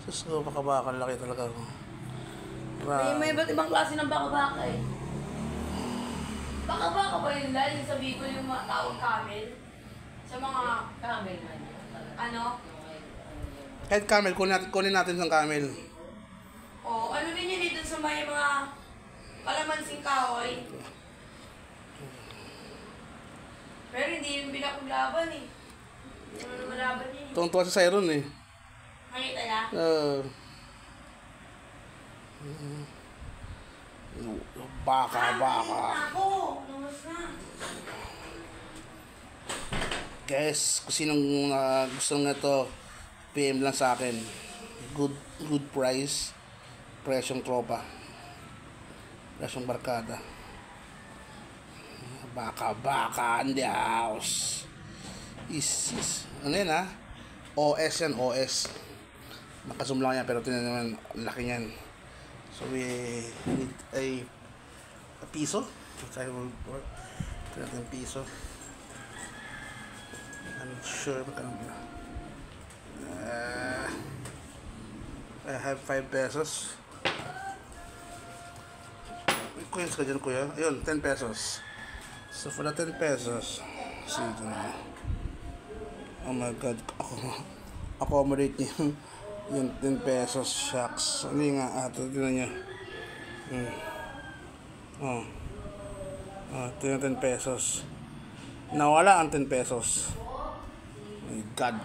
Sus, baka-baka, laki talaga. May iba't ibang klase ng baka-baka eh. Baka-baka ba yun lang? Yung sabi ko yung tawag camel? Sa mga camel man. Ano? Kahit camel, kunin natin ng camel. O, ano din yun dito sa may mga kalamansing kahoy. Pero hindi yung pinakaglaban eh. Hindi mo naman laban yun eh. Tuwang-tuwa si Siron eh. Nakita niya? Baka. Ako! Namas na. Guys, kung sinong gusto nga ito, PM lang sa akin. Good price. Presyong tropa. Presyong barkada. Baka in the house. Is. Ano yan ha? OS yan, OS. Nakazoom lang yan, pero tinan naman, laki yan. So we need a piso. Tinan natin piso. I'm sure I have 5 pesos. May coins ka dyan, kuya. Ayun, 10 pesos. So for the 10 pesos, see ito na. Oh my god, accommodate niya yung 10 pesos. Shucks. Hindi nga, ito tinan nyo. Ito yung 10 pesos. Nawala ang 10 pesos. My god.